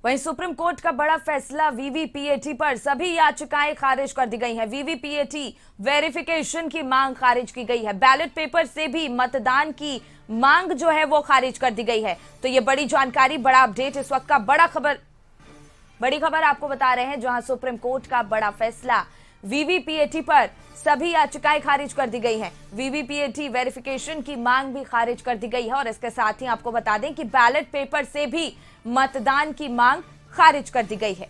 वहीं supreme court का बड़ा फैसला वीवीपीएटी पर सभी याचिकाएं खारिज कर दी गई हैं। वीवीपीएटी वेरिफिकेशन की मांग खारिज की गई है। बैलेट पेपर से भी मतदान की मांग जो है वो खारिज कर दी गई है। तो ये बड़ी जानकारी, बड़ा अपडेट, इस वक्त का बड़ी खबर आपको बता रहे हैं, जहां सुप्रीम कोर्ट का बड़ा फैसला वीवीपीएटी पर सभी याचिकाएं खारिज कर दी गई हैं। वीवीपीएटी वेरिफिकेशन की मांग भी खारिज कर दी गई है और इसके साथ ही आपको बता दें कि बैलेट पेपर से भी मतदान की मांग खारिज कर दी गई है।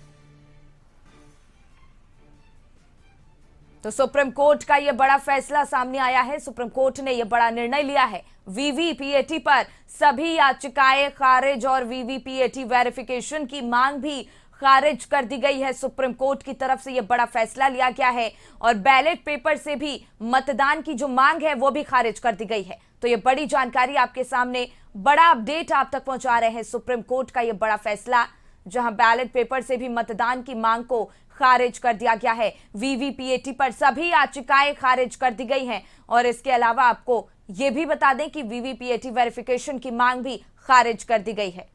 तो सुप्रीम कोर्ट का यह बड़ा फैसला सामने आया है। सुप्रीम कोर्ट ने यह बड़ा निर्णय लिया है। वीवीपीएटी पर सभी याचिकाएं खारिज और वीवीपीएटी वेरिफिकेशन की मांग भी खारिज कर दी गई है। सुप्रीम कोर्ट की तरफ से यह बड़ा फैसला लिया गया है और बैलेट पेपर से भी मतदान की जो मांग है वो भी खारिज कर दी गई है। तो यह बड़ी जानकारी आपके सामने, बड़ा अपडेट आप तक पहुंचा रहे हैं। सुप्रीम कोर्ट का यह बड़ा फैसला, जहां बैलेट पेपर से भी मतदान की मांग को खारिज कर दिया गया है। वीवीपीएटी पर सभी याचिकाएं खारिज कर दी गई हैं और इसके अलावा आपको यह भी बता दें कि वीवीपीएटी वेरिफिकेशन की मांग भी खारिज कर दी गई है।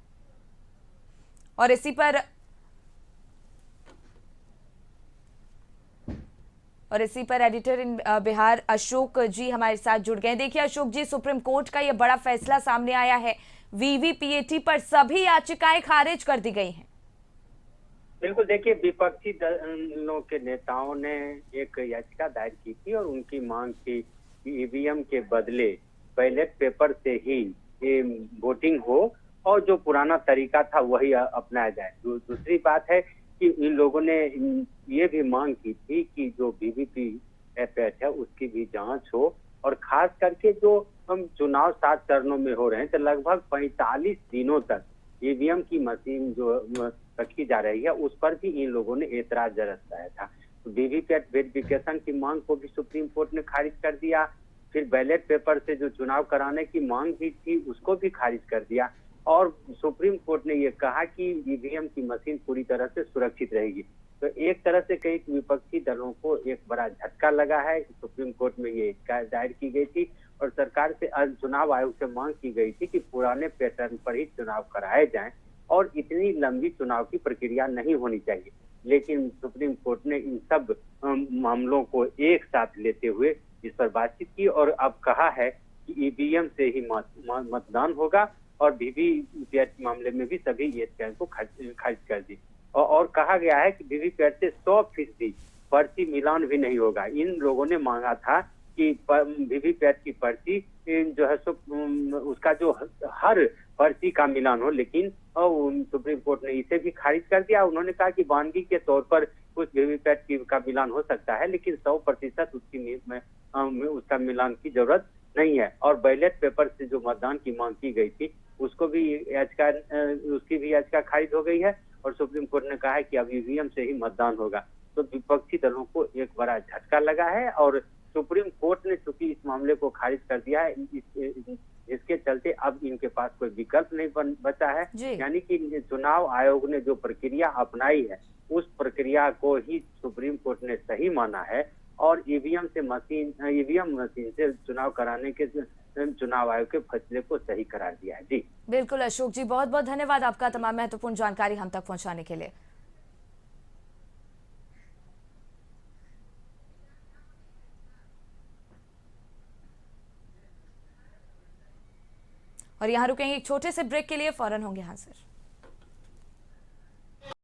और इसी पर एडिटर इन बिहार अशोक जी हमारे साथ जुड़ गए। देखिए अशोक जी, सुप्रीम कोर्ट का यह बड़ा फैसला सामने आया है। वीवीपीएटी पर सभी याचिकाएं खारिज कर दी गई हैं। बिल्कुल, देखिए विपक्षी दलों के नेताओं ने एक याचिका दायर की थी और उनकी मांग थी कि ईवीएम के बदले बैलेट पेपर से ही वोटिंग हो और जो पुराना तरीका था वही अपनाया जाए। दूसरी बात है कि इन लोगों ने ये भी मांग की थी कि जो वीवीपैट है उसकी भी जांच हो और खास करके जो हम चुनाव 7 चरणों में हो रहे हैं तो लगभग 45 दिनों तक ईवीएम की मशीन जो रखी जा रही है उस पर भी इन लोगों ने एतराज जताया था। तो वीवीपैट वेरिफिकेशन की मांग को भी सुप्रीम कोर्ट ने खारिज कर दिया। फिर बैलेट पेपर से जो चुनाव कराने की मांग भी थी उसको भी खारिज कर दिया और सुप्रीम कोर्ट ने ये कहा कि ईवीएम की मशीन पूरी तरह से सुरक्षित रहेगी। तो एक तरह से कई विपक्षी दलों को एक बड़ा झटका लगा है। सुप्रीम कोर्ट में ये दायर की गई थी और सरकार से चुनाव आयोग से मांग की गई थी कि पुराने पैटर्न पर ही चुनाव कराए जाएं और इतनी लंबी चुनाव की प्रक्रिया नहीं होनी चाहिए। लेकिन सुप्रीम कोर्ट ने इन सब मामलों को एक साथ लेते हुए इस पर बातचीत की और अब कहा है कि ईवीएम से ही मतदान होगा और वीवीपैट मामले में भी सभी याचिकाओं को खारिज कर दी और कहा गया है कि वीवीपैट से 100% पर्ची मिलान भी नहीं होगा। इन लोगों ने मांगा था कि वीवीपैट की पर्ची जो है उसका जो हर पर्ची का मिलान हो, लेकिन सुप्रीम कोर्ट ने इसे भी खारिज कर दिया। उन्होंने कहा कि वानगी के तौर पर कुछ वीवीपैट का मिलान हो सकता है लेकिन 100% उसका मिलान की जरूरत नहीं है। और बैलेट पेपर से जो मतदान की मांग की गई थी उसकी भी याचिका खारिज हो गई है और सुप्रीम कोर्ट ने कहा है कि अब ईवीएम से ही मतदान होगा। तो विपक्षी दलों को एक बड़ा झटका लगा है और सुप्रीम कोर्ट ने चूंकि इस मामले को खारिज कर दिया है, इसके चलते अब इनके पास कोई विकल्प नहीं बचा है। यानी कि चुनाव आयोग ने जो प्रक्रिया अपनाई है उस प्रक्रिया को ही सुप्रीम कोर्ट ने सही माना है और ईवीएम मशीन से चुनाव कराने के चुनाव आयोग के फैसले को सही करार दिया है। जी बिल्कुल अशोक जी, बहुत बहुत धन्यवाद आपका तमाम महत्वपूर्ण जानकारी हम तक पहुंचाने के लिए। और यहां रुकेंगे एक छोटे से ब्रेक के लिए, फौरन होंगे हाजिर।